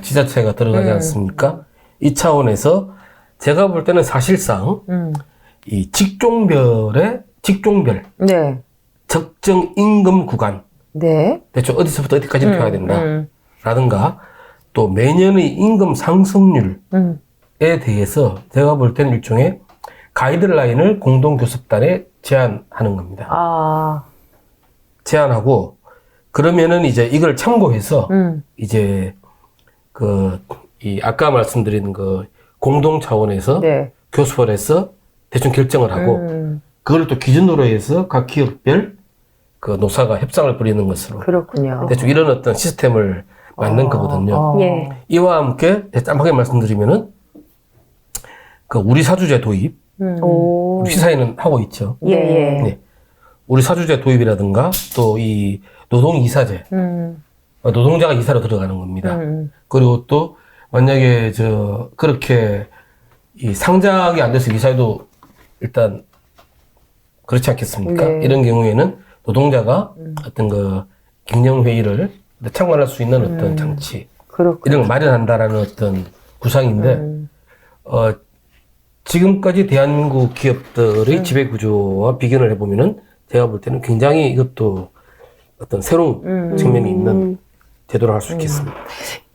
지자체가 들어가지 않습니까? 이 차원에서 제가 볼 때는 사실상 이 직종별 네. 적정 임금 구간 네. 대충 어디서부터 어디까지 줘야 된다 라든가 또 매년의 임금 상승률에 대해서 제가 볼 때는 일종의 가이드라인을 공동교섭단에 제안하는 겁니다. 아. 제안하고 그러면은 이제 이걸 참고해서 이제 아까 말씀드린 공동 차원에서 네. 교섭을 해서 대충 결정을 하고 그걸 또 기준으로 해서 각 기업별 노사가 협상을 벌이는 것으로 그렇군요. 대충 이런 어떤 시스템을 만든 거거든요. 예. 이와 함께 짤막하게 말씀드리면은 우리 사주제 도입, 오. 우리 시사회는 하고 있죠. 예, 예. 네. 우리 사주제 도입이라든가 또 이 노동 이사제, 노동자가 이사로 들어가는 겁니다. 그리고 또 만약에 그렇게 이 상장이 안 돼서 이사회도 일단 그렇지 않겠습니까? 네. 이런 경우에는 노동자가 어떤 경영회의를 참관할 수 있는 어떤 장치 그렇군요. 이런 걸 마련한다라는 어떤 구상인데 지금까지 대한민국 기업들의 지배 구조와 비교를 해보면은 제가 볼 때는 굉장히 이것도 어떤 새로운 측면이 있는 제도를 할 수 있겠습니다.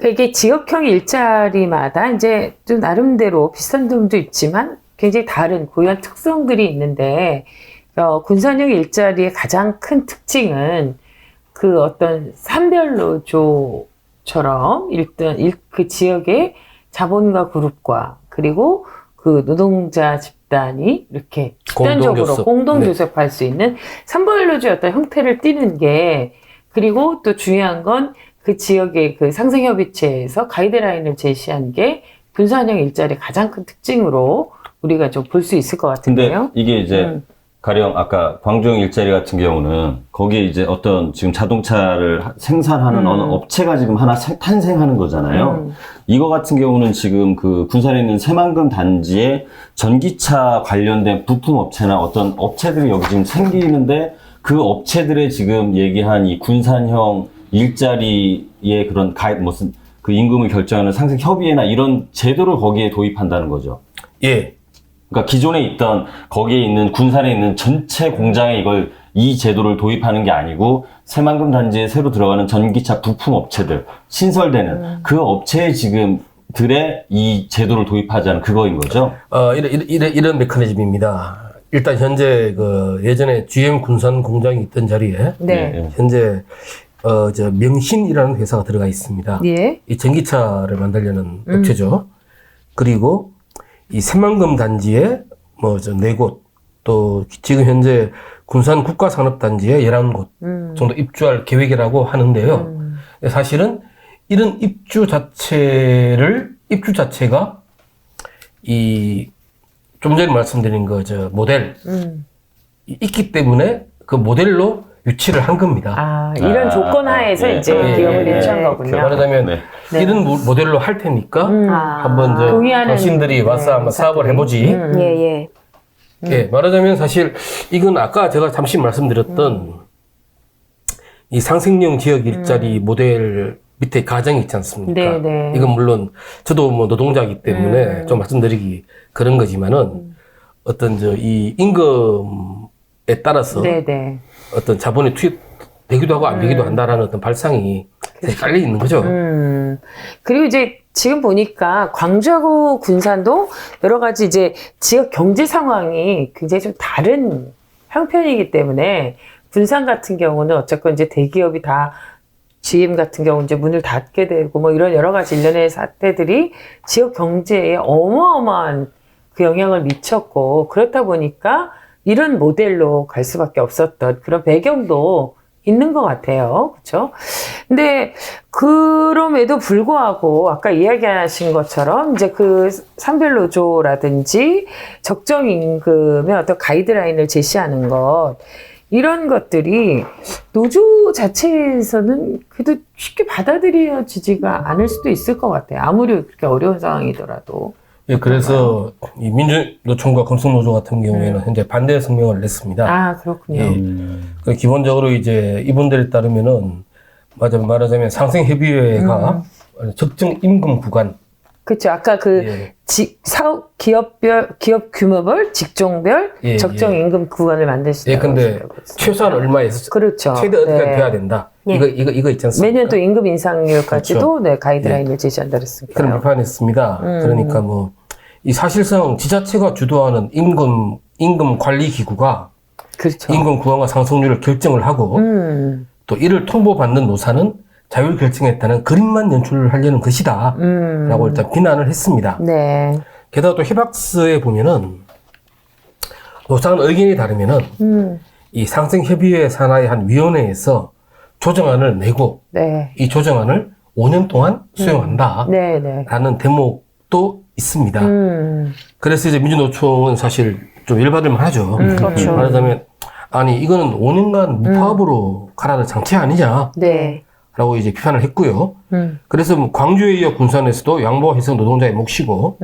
이게 지역형 일자리마다 이제 좀 나름대로 비슷한 점도 있지만 굉장히 다른 고유한 특성들이 있는데 군산형 일자리의 가장 큰 특징은 그 어떤 산별노조처럼 일단 그 지역의 자본가 그룹과 그리고 그 노동자 집단이 이렇게 집단적으로 공동교섭할 수 있는 산별노조의 어떤 형태를 띠는 게 그리고 또 중요한 건 그 지역의 그 상생협의체에서 가이드라인을 제시한 게 군산형 일자리의 가장 큰 특징으로 우리가 좀 볼 수 있을 것 근데 같은데요. 이게 이제 가령 아까 광주형 일자리 같은 경우는 거기에 이제 어떤 지금 자동차를 생산하는 어느 업체가 지금 하나 탄생하는 거잖아요. 이거 같은 경우는 지금 그 군산에 있는 새만금 단지에 전기차 관련된 부품 업체나 어떤 업체들이 여기 지금 생기는데 그 업체들의 지금 얘기한 이 군산형 일자리의 그런 무슨 그 임금을 결정하는 상생 협의회나 이런 제도를 거기에 도입한다는 거죠. 예. 그러니까 기존에 있던 거기에 있는 군산에 있는 전체 공장에 이 제도를 도입하는 게 아니고 새만금 단지에 새로 들어가는 전기차 부품 업체들 신설되는 그 업체에 지금 들의 이 제도를 도입하자는 그거인 거죠. 이런 메커니즘입니다. 일단 현재 예전에 GM 군산 공장이 있던 자리에 네. 현재 명신이라는 회사가 들어가 있습니다. 예. 이 전기차를 만들려는 업체죠. 그리고 이 새만금 단지에 4곳 또 지금 현재 군산 국가산업단지에 11곳 정도 입주할 계획이라고 하는데요. 근데 사실은 이런 입주 자체가 좀 전에 말씀드린 모델 있기 때문에 그 모델로 유치를 한 겁니다. 아, 이런 조건 하에서 이제 기업을 유치한 거군요. 말하자면 네. 이런 모델로 할 테니까 한번 동의하는 당신들이 와서 한번 사업을 해보지. 예. 예, 말하자면 사실 이건 아까 제가 잠시 말씀드렸던 이 상생용 지역 일자리 모델 밑에 가정이 있지 않습니까? 네네. 이건 물론 저도 뭐 노동자이기 때문에 좀 말씀드리기 그런 거지만은 어떤 이 임금에 따라서 네네. 어떤 자본이 투입되기도 하고 안 되기도 한다라는 어떤 발상이 깔려 있는 거죠. 그리고 이제 지금 보니까 광주하고 군산도 여러 가지 이제 지역 경제 상황이 굉장히 좀 다른 형편이기 때문에 군산 같은 경우는 어쨌건 이제 대기업이 다 GM 같은 경우 이제 문을 닫게 되고 뭐 이런 여러 가지 일련의 사태들이 지역 경제에 어마어마한 그 영향을 미쳤고 그렇다 보니까 이런 모델로 갈 수밖에 없었던 그런 배경도 있는 것 같아요. 그렇죠? 근데 그럼에도 불구하고 아까 이야기하신 것처럼 이제 그 산별 노조라든지 적정 임금의 어떤 가이드라인을 제시하는 것 이런 것들이 노조 자체에서는 그래도 쉽게 받아들여지지가 않을 수도 있을 것 같아요. 아무리 그렇게 어려운 상황이더라도. 예, 그래서 이 민주노총과 금속노조 같은 경우에는 현재 반대 성명을 냈습니다. 아, 그렇군요. 그 기본적으로 이제 이분들에 따르면은 말하자면 상생협의회가 적정 임금 구간. 그렇죠. 아까 사업 기업 규모별, 직종별 적정 임금 구간을 만드시다고. 예, 근데 최소한 얼마에서 그렇죠. 최대 어디까지 돼야 된다. 이거 있지 않습니까? 매년 또 임금 인상률까지도 그렇죠. 가이드라인을 제시한다 그랬으니까. 그런 비판했습니다. 그러니까 이 사실상 지자체가 주도하는 임금 관리 기구가 그렇죠. 임금 구간과 상승률을 결정을 하고 또 이를 통보받는 노사는 자율 결정했다는 그림만 연출을 하려는 것이다. 라고 일단 비난을 했습니다. 네. 게다가 또 히박스에 보면은 노사간 의견이 다르면은 이 상생협의회 산하의 한 위원회에서 조정안을 내고 네. 이 조정안을 5년 동안 수용한다. 네, 네. 라는 대목도 있습니다. 그래서 이제 민주노총은 사실 좀 열받을만 하죠. 그렇죠. 말하자면 아니 이거는 5년간 무파업으로 가라는 장치 아니냐. 네. 라고 이제 비판을 했고요. 그래서 뭐 광주에 이어 군산에서도 양보해서 노동자의 몫이고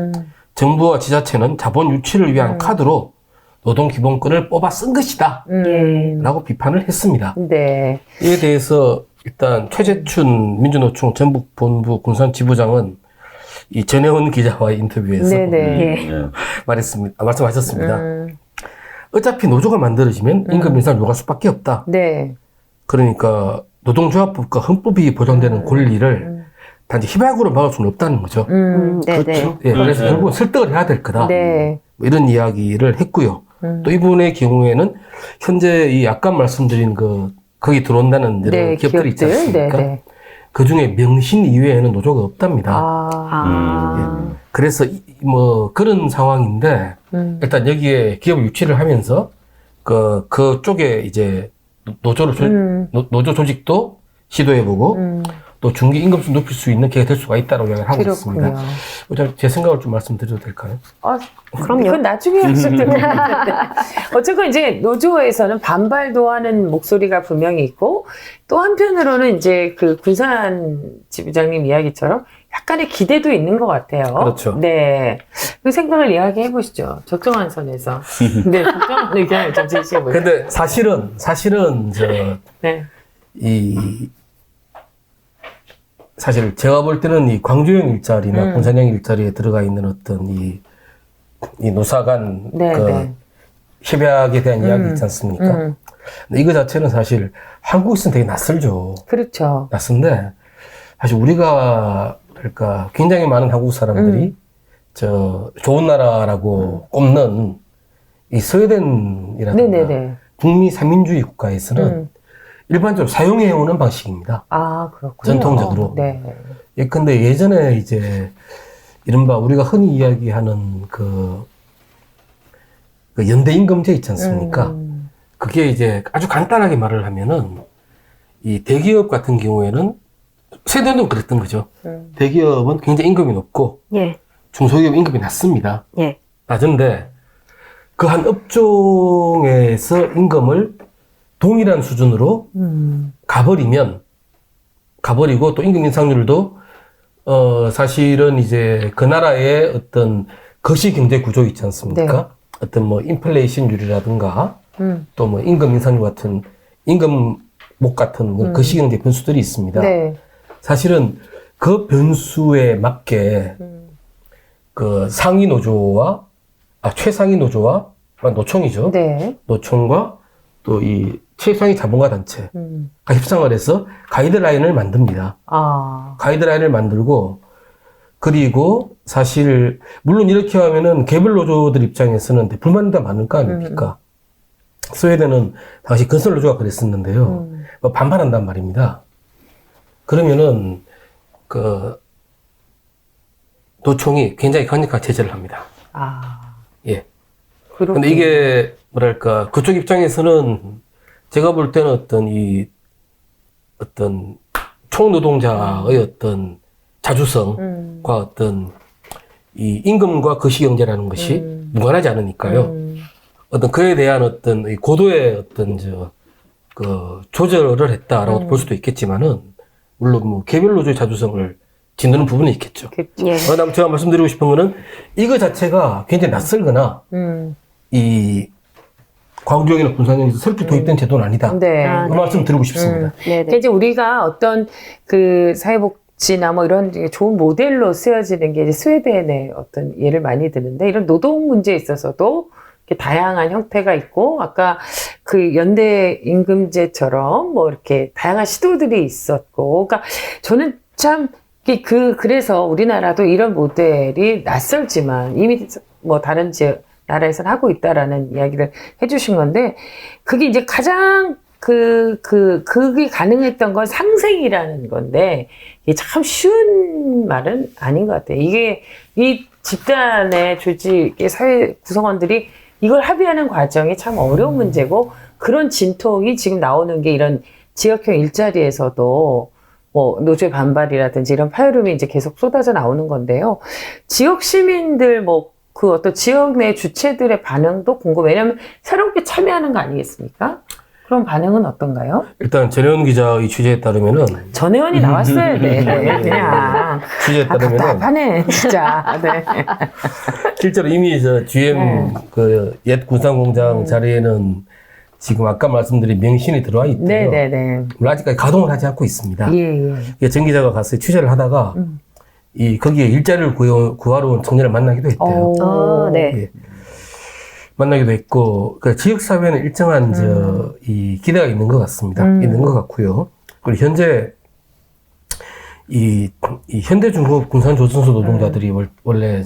정부와 지자체는 자본 유치를 위한 카드로 노동기본권을 뽑아 쓴 것이다. 라고 비판을 했습니다. 네. 이에 대해서 일단 최재춘 민주노총 전북본부 군산지부장은 이 전혜원 기자와의 인터뷰에서 네네. 말씀하셨습니다. 어차피 노조가 만들어지면 임금 인상을 요구할 수밖에 없다. 네. 그러니까 노동조합법과 헌법이 보장되는 권리를 단지 희박으로 막을 수는 없다는 거죠. 네네. 예, 그래서 결국은 설득을 해야 될 거다. 네. 뭐 이런 이야기를 했고요. 또 이분의 경우에는 현재 이 아까 말씀드린 거기 들어온다는 여러 네, 기업들이 있지 기업들. 않습니까? 네, 네. 그 중에 명신 이외에는 노조가 없답니다. 그래서 뭐 그런 상황인데 일단 여기에 기업 유치를 하면서 그쪽에 이제 노조 조직도 시도해보고 또 중기 임금수 높일 수 있는 계획이 될 수가 있다고 이야기를 하고 그렇군요. 있습니다. 제 생각을 좀 말씀드려도 될까요? 그럼요. 그건 나중에 하셔도 되는데. 어쨌건 이제 노조에서는 반발도 하는 목소리가 분명히 있고 또 한편으로는 이제 그 군산 지부장님 이야기처럼 약간의 기대도 있는 것 같아요. 그렇죠. 네. 그 생각을 이야기해 보시죠. 적정한 선에서. 네, 적정한 의견을 좀 제시해 보세요. 근데 사실은 네. 사실 제가 볼 때는 이 광주형 일자리나 군산형 일자리에 들어가 있는 어떤 이 노사 간 네. 협약에 대한 이야기 있지 않습니까? 근데 이거 자체는 사실 한국에서는 되게 낯설죠. 그렇죠. 낯선데 사실 우리가 그러니까 굉장히 많은 한국 사람들이 좋은 나라라고 꼽는 이 스웨덴이라든가 네네네. 북미 삼민주의 국가에서는 일반적으로 사용해오는 방식입니다. 아, 그렇군요. 전통적으로. 네. 근데 예전에 이제 이른바 우리가 흔히 이야기하는 그 연대임금제 있지 않습니까? 그게 이제 아주 간단하게 말을 하면은 이 대기업 같은 경우에는 세대도 그랬던 거죠. 대기업은 굉장히 임금이 높고 예. 중소기업 임금이 낮습니다. 예. 낮은데 그 한 업종에서 임금을 동일한 수준으로 가버리고 또 임금 인상률도 사실은 이제 그 나라의 어떤 거시 경제 구조 있지 않습니까? 네. 어떤 뭐 인플레이션율이라든가 또 뭐 임금 인상률 같은 임금목 같은 뭐 거시 경제 변수들이 있습니다. 네. 사실은 그 변수에 맞게 그 상위 노조와 최상위 노조와 노총이죠. 네. 노총과 또 이 최상위 자본가 단체가 협상을 해서 가이드라인을 만듭니다. 아. 가이드라인을 만들고 그리고 사실 물론 이렇게 하면은 개별 노조들 입장에서는 불만도 많을 거 아닙니까? 스웨덴은 당시 건설 노조가 그랬었는데요. 반발한단 말입니다. 그러면은 그 노총이 굉장히 강력한 제재를 합니다. 아. 예. 그렇군요. 근데 이게 뭐랄까 그쪽 입장에서는 제가 볼 때는 어떤 총노동자의 어떤 자주성과 어떤 이 임금과 거시경제라는 것이 무관하지 않으니까요. 어떤 그에 대한 어떤 이 고도의 어떤 그 조절을 했다라고 볼 수도 있겠지만은 물론 뭐 개별 노조의 자주성을 짓누는 부분이 있겠죠. 예. 그러나 제가 말씀드리고 싶은 거는 이거 자체가 굉장히 낯설거나 이 광주형이나 군산형에서 새롭게 도입된 제도는 아니다. 네. 아, 그 말씀 드리고 싶습니다. 네네. 그러니까 이제 우리가 어떤 그 사회복지나 뭐 이런 되게 좋은 모델로 쓰여지는 게 이제 스웨덴의 어떤 예를 많이 드는데 이런 노동 문제에 있어서도 이렇게 다양한 형태가 있고 아까 그 연대 임금제처럼 뭐 이렇게 다양한 시도들이 있었고 그러니까 저는 참 그래서 우리나라도 이런 모델이 낯설지만 이미 뭐 다른 나라에서는 하고 있다라는 이야기를 해주신 건데, 그게 이제 가장 그게 가능했던 건 상생이라는 건데, 이게 참 쉬운 말은 아닌 것 같아요. 이게, 이 집단의 조직의 사회 구성원들이 이걸 합의하는 과정이 참 어려운 문제고, 그런 진통이 지금 나오는 게 이런 지역형 일자리에서도 뭐 노조의 반발이라든지 이런 파열음이 이제 계속 쏟아져 나오는 건데요. 지역 시민들 그 어떤 지역 내 주체들의 반응도 궁금해요. 왜냐하면 새롭게 참여하는 거 아니겠습니까? 그럼 반응은 어떤가요? 일단 전혜원 기자의 취재에 따르면은 전혜원이 나왔어야 돼. 그냥. 취재에 따르면은 답답하네 진짜. 네. 실제로 이미 GM 네. 그 옛 군산공장 자리에는 지금 아까 말씀드린 명신이 들어와 있대요. 네네네. 물론 아직까지 가동을 하지 않고 있습니다. 예. 정 기자가 가서 취재를 하다가 거기에 일자리를 구하러 온 청년을 만나기도 했대요. 아, 네. 예. 만나기도 했고, 그 지역사회는 일정한, 이 기대가 있는 것 같습니다. 있는 것 같고요. 그리고 현재, 이 현대중공업 군산조선소 노동자들이 원래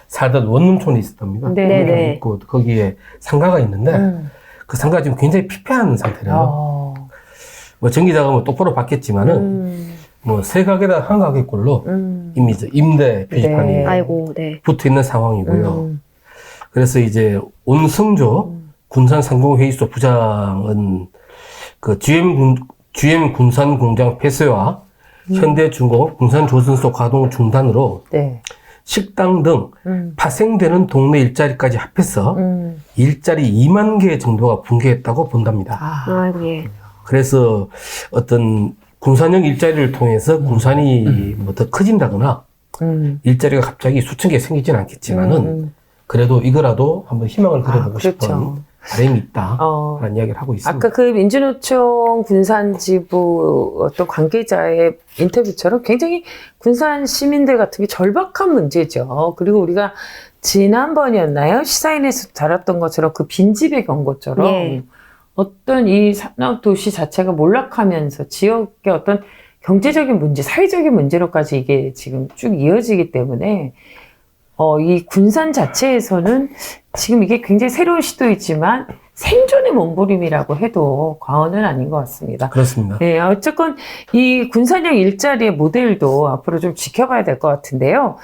살던 원룸촌이 있었답니다. 네네. 있고, 거기에 상가가 있는데, 그 상가가 지금 굉장히 피폐한 상태래요. 뭐, 정 기자가 뭐 똑바로 봤겠지만은, 뭐, 세 가게당 한 가게꼴로 이미 임대 표지판이 네. 아이고, 네. 붙어 있는 상황이고요. 그래서 이제 온성조 군산상공회의소 부장은 그 GM 군산공장 폐쇄와 현대중공업 군산조선소 가동 중단으로 네. 식당 등 파생되는 동네 일자리까지 합해서 일자리 2만 개 정도가 붕괴했다고 본답니다. 아이고, 예. 그래서 어떤 군산형 일자리를 통해서 군산이 뭐 더 커진다거나 일자리가 갑자기 수천 개 생기진 않겠지만은 그래도 이거라도 한번 희망을 그려보고 그렇죠. 싶은 바람이 있다라는 이야기를 하고 있습니다. 아까 그 민주노총 군산지부 어떤 관계자의 인터뷰처럼 굉장히 군산 시민들 같은 게 절박한 문제죠. 그리고 우리가 지난번이었나요? 시사인에서 다뤘던 것처럼 그 빈집의 경고처럼 예. 어떤 이 산업도시 자체가 몰락하면서 지역의 어떤 경제적인 문제, 사회적인 문제로까지 이게 지금 쭉 이어지기 때문에 이 군산 자체에서는 지금 이게 굉장히 새로운 시도이지만 생존의 몸부림이라고 해도 과언은 아닌 것 같습니다. 그렇습니다. 네, 어쨌건 이 군산형 일자리의 모델도 앞으로 좀 지켜봐야 될 것 같은데요.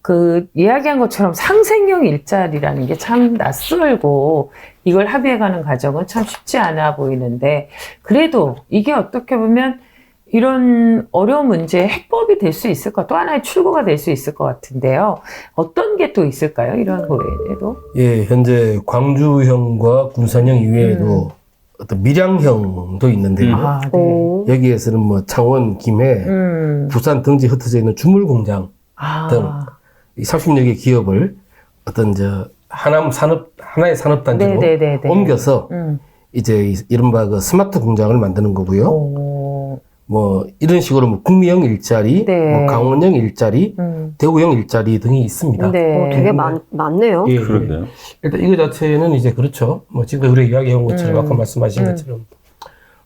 그 이야기한 것처럼 상생형 일자리라는 게 참 낯설고 이걸 합의해가는 과정은 참 쉽지 않아 보이는데 그래도 이게 어떻게 보면 이런 어려운 문제의 해법이 될 수 있을 것, 또 하나의 출구가 될 수 있을 것 같은데요. 어떤 게 또 있을까요? 이런 거 외에도? 예, 현재 광주형과 군산형 이외에도 어떤 밀양형도 있는데요. 아, 네. 오. 여기에서는 뭐 창원, 김해, 부산 등지 흩어져 있는 주물 공장 아, 등 이 30여 개 기업을 어떤 하나의 산업단지로 네네네네. 옮겨서 이제 이른바 그 스마트 공장을 만드는 거고요. 오, 뭐 이런 식으로 뭐 구미형 일자리, 네. 뭐 강원형 일자리, 대구형 일자리 등이 있습니다. 네. 되게 많네요. 예, 그러게요. 일단 이거 자체는 이제 그렇죠. 뭐 지금 우리가 이야기한 것처럼 아까 말씀하신 것처럼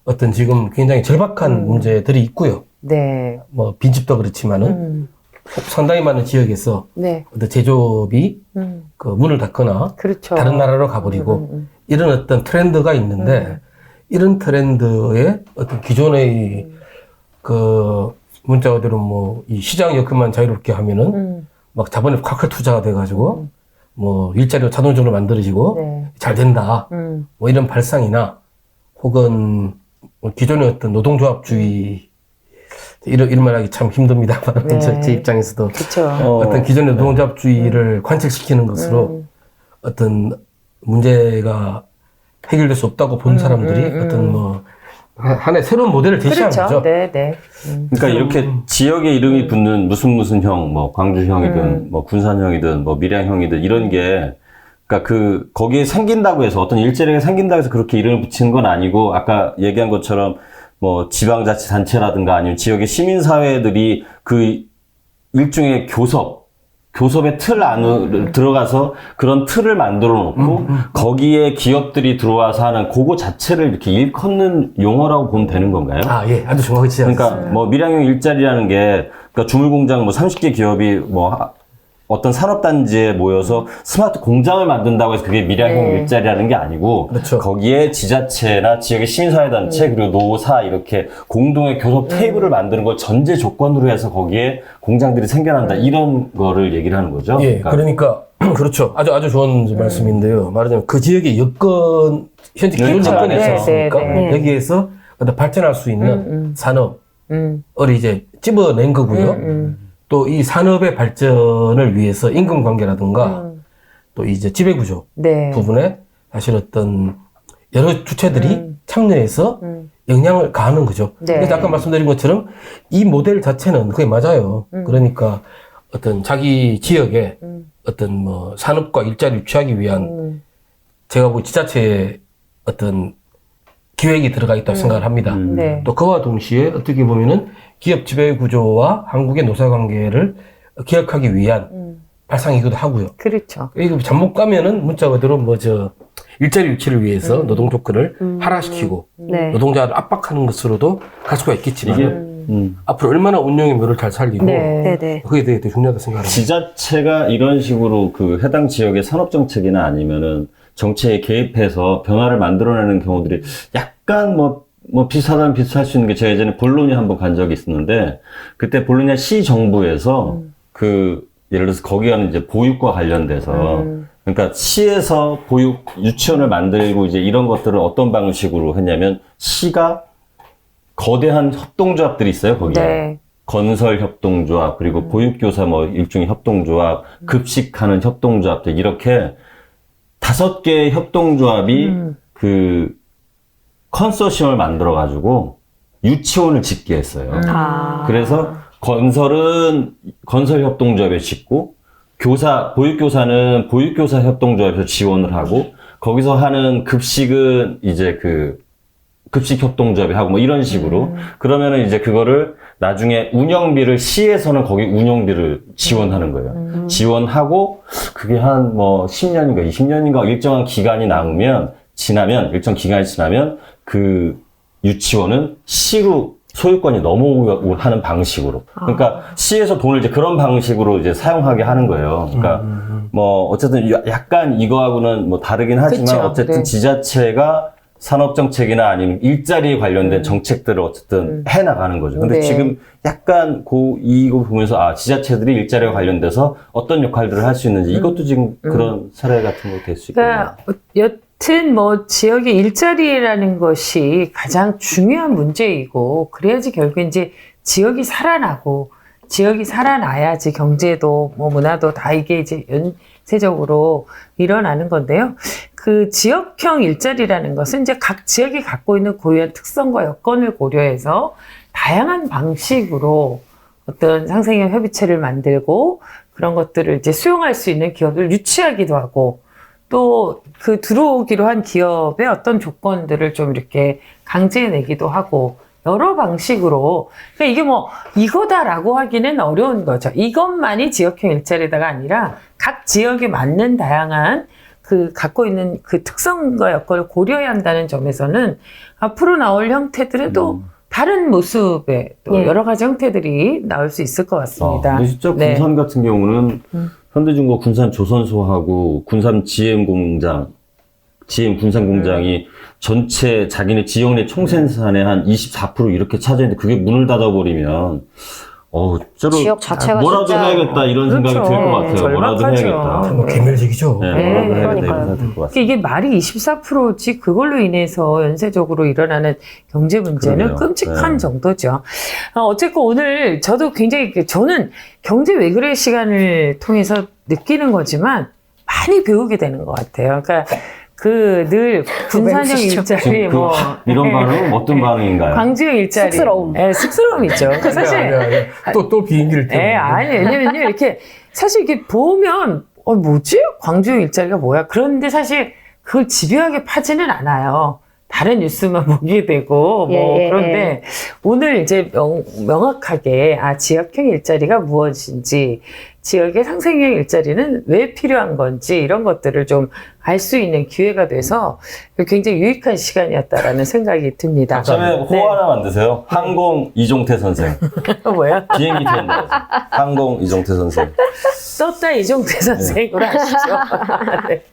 어떤 지금 굉장히 절박한 문제들이 있고요. 네. 뭐 빈집도 그렇지만은 상당히 많은 지역에서 네. 어떤 제조업이 그 문을 닫거나 그렇죠. 다른 나라로 가버리고 이런 어떤 트렌드가 있는데 이런 트렌드에 어떤 기존의 그 문자 그대로 뭐 이 시장 여건만 자유롭게 하면은 막 자본이 콱콱 투자가 돼가지고 뭐 일자리가 자동적으로 만들어지고 네. 잘 된다 뭐 이런 발상이나 혹은 뭐 기존의 어떤 노동조합주의 이런 말 하기 참 힘듭니다만 네. 제 입장에서도 그렇죠. 어떤 기존의 노동조합주의를 관철시키는 것으로 어떤 문제가 해결될 수 없다고 본 사람들이 어떤 뭐 하나의 새로운 모델을 제시한 그렇죠. 거죠. 네, 네. 그러니까 이렇게 지역의 이름이 붙는 무슨 형, 뭐 광주형이든 뭐 군산형이든 뭐 밀양형이든 이런 게 그러니까 거기에 생긴다고 해서 어떤 일자리가 생긴다고 해서 그렇게 이름을 붙이는 건 아니고 아까 얘기한 것처럼 뭐 지방자치단체라든가 아니면 지역의 시민사회들이 그 일종의 교섭의 틀 안으로 들어가서 그런 틀을 만들어 놓고 거기에 기업들이 들어와서 하는 그거 자체를 이렇게 일컫는 용어라고 보면 되는 건가요? 아, 예. 아주 정확히 지적하셨습니다. 그러니까 뭐 밀양형 일자리라는 게 그러니까 주물공장 뭐 30개 기업이 뭐 어떤 산업단지에 모여서 스마트 공장을 만든다고 해서 그게 밀양형 네. 일자리라는 게 아니고 그렇죠. 거기에 지자체나 지역의 시민사회단체 그리고 노사 이렇게 공동의 교섭 테이블을 만드는 걸 전제 조건으로 해서 거기에 공장들이 생겨난다 이런 거를 얘기를 하는 거죠. 예, 그러니까 그렇죠. 아주 좋은 말씀인데요. 말하자면 그 지역의 여건 현재 기존 그렇죠. 여건이 네, 있었으니까 네, 네. 여기에서 어떤 발전할 수 있는 산업을 이제 집어낸 거고요. 또 이 산업의 발전을 위해서 임금관계라든가 또 이제 지배구조 네. 부분에 사실 어떤 여러 주체들이 참여해서 영향을 가하는 거죠. 네. 그래서 아까 말씀드린 것처럼 이 모델 자체는 그게 맞아요. 그러니까 어떤 자기 지역에 어떤 뭐 산업과 일자리를 유치하기 위한 제가 보기 지자체의 어떤 기획이 들어가 있다고 생각을 합니다. 네. 또 그와 동시에 어떻게 보면은 기업 지배 구조와 한국의 노사 관계를 기억하기 위한 발상이기도 하고요. 그렇죠. 이거 잘못 가면은 문자 그대로 일자리 유치를 위해서 노동 조건을 하락시키고 네. 노동자를 압박하는 것으로도 갈 수가 있겠지만 이게 앞으로 얼마나 운영의 묘를 잘 살리고 네. 네네. 그게 되게 중요하다 생각합니다. 지자체가 이런 식으로 그 해당 지역의 산업정책이나 아니면은 정책에 개입해서 변화를 만들어내는 경우들이 약간 비슷하다면 비슷할 수 있는 게 제가 예전에 볼로냐 한번 간 적이 있었는데 그때 볼로냐 시 정부에서 예를 들어서 거기가는 이제 보육과 관련돼서 그러니까 시에서 보육 유치원을 만들고 이제 이런 것들을 어떤 방식으로 했냐면 시가 거대한 협동조합들이 있어요, 거기에. 네. 건설 협동조합, 그리고 보육교사 일종의 협동조합, 급식하는 협동조합들, 이렇게 5개의 협동조합이 컨소시엄을 만들어가지고 유치원을 짓게 했어요. 그래서 건설은 건설협동조합에 짓고, 보육교사는 보육교사 협동조합에서 지원을 하고, 거기서 하는 급식은 이제 급식협동조합이 하고 이런 식으로. 그러면은 이제 그거를 나중에 운영비를 시에서는 거기 운영비를 지원하는 거예요. 지원하고 그게 한 10년인가 20년인가 일정한 기간이 일정 기간이 지나면 그 유치원은 시로 소유권이 넘어오고 하는 방식으로. 그러니까 시에서 돈을 이제 그런 방식으로 이제 사용하게 하는 거예요. 그러니까 어쨌든 약간 이거하고는 다르긴 하지만 그쵸, 어쨌든 네. 지자체가 산업정책이나 아니면 일자리에 관련된 정책들을 어쨌든 해나가는 거죠. 근데 네. 지금 약간 이거 보면서 지자체들이 일자리와 관련돼서 어떤 역할들을 할 수 있는지 이것도 지금 그런 사례 같은 거 될 수 있겠네요. 그러니까 여튼 뭐 지역의 일자리라는 것이 가장 중요한 문제이고 그래야지 결국 이제 지역이 살아나고 지역이 살아나야지 경제도 뭐 문화도 다 이게 이제 연쇄적으로 일어나는 건데요. 그 지역형 일자리라는 것은 이제 각 지역이 갖고 있는 고유한 특성과 여건을 고려해서 다양한 방식으로 어떤 상생형 협의체를 만들고 그런 것들을 이제 수용할 수 있는 기업을 유치하기도 하고 또 그 들어오기로 한 기업의 어떤 조건들을 좀 이렇게 강제내기도 하고 여러 방식으로 그러니까 이게 뭐 이거다라고 하기는 어려운 거죠. 이것만이 지역형 일자리다가 아니라 각 지역에 맞는 다양한 그 갖고 있는 그 특성과 여건을 고려해야 한다는 점에서는 앞으로 나올 형태들은 또 다른 모습의 또 예. 여러 가지 형태들이 나올 수 있을 것 같습니다. 근데 진짜 네. 군산 같은 경우는 현대중공 군산 조선소하고 군산 GM 군산 공장이 전체 자기네 지역 내 총생산의 한 24% 이렇게 차지했는데 그게 문을 닫아버리면 진짜로 지역 자체가 뭐라도 진짜- 해야겠다 이런 생각이 그렇죠. 들 것 같아요. 뭐라도 절박하죠. 해야겠다. 뭐 개멸적이죠. 네, 네, 뭐라도 해야겠다 그러니까요. 이런 생각이 들 것 그러니까 같습니다. 이게 말이 24%지 그걸로 인해서 연쇄적으로 일어나는 경제 문제는 그러네요. 끔찍한 네. 정도죠. 어쨌건 오늘 저도 굉장히 저는 경제 왜 그래 시간을 통해서 느끼는 거지만 많이 배우게 되는 것 같아요. 그러니까 그 늘 군산형 일자리 지금 뭐 이런 반응은 어떤 반응인가요? 광주형 일자리 쑥스러움. 네, 쑥스러움 있죠. 그러니까 사실 또 비행기를 태우고. 아니, 왜냐면요, 이렇게, 사실 이렇게 보면, 뭐지? 광주형 일자리가 뭐야? 그런데 사실 그걸 집요하게 파지는 않아요. 다른 뉴스만 보게 되고, 뭐, 예. 그런데 오늘 이제 명확하게, 지역형 일자리가 무엇인지, 지역의 상생형 일자리는 왜 필요한 건지, 이런 것들을 좀 알 수 있는 기회가 돼서 굉장히 유익한 시간이었다라는 생각이 듭니다. 처음에 호 하나 만드세요. 항공 이종태 선생. 뭐야? 비행기 태운다. 항공 이종태 선생. 썼다 이종태 선생으로 하시죠. 네.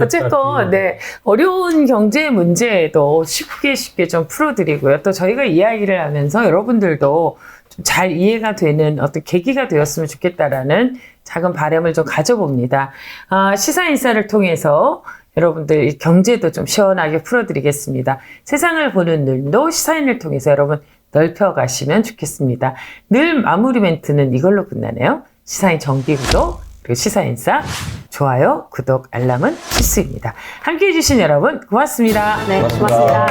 어쨌건 네 어려운 경제 문제도 쉽게 좀 풀어드리고요. 또 저희가 이야기를 하면서 여러분들도 좀 잘 이해가 되는 어떤 계기가 되었으면 좋겠다라는 작은 바람을 좀 가져봅니다. 시사 인사를 통해서 여러분들 이 경제도 좀 시원하게 풀어드리겠습니다. 세상을 보는 눈도 시사인을 통해서 여러분 넓혀가시면 좋겠습니다. 늘 마무리 멘트는 이걸로 끝나네요. 시사인 정기구독, 그리고 시사인사, 좋아요, 구독, 알람은 필수입니다. 함께해 주신 여러분 고맙습니다. 네, 고맙습니다.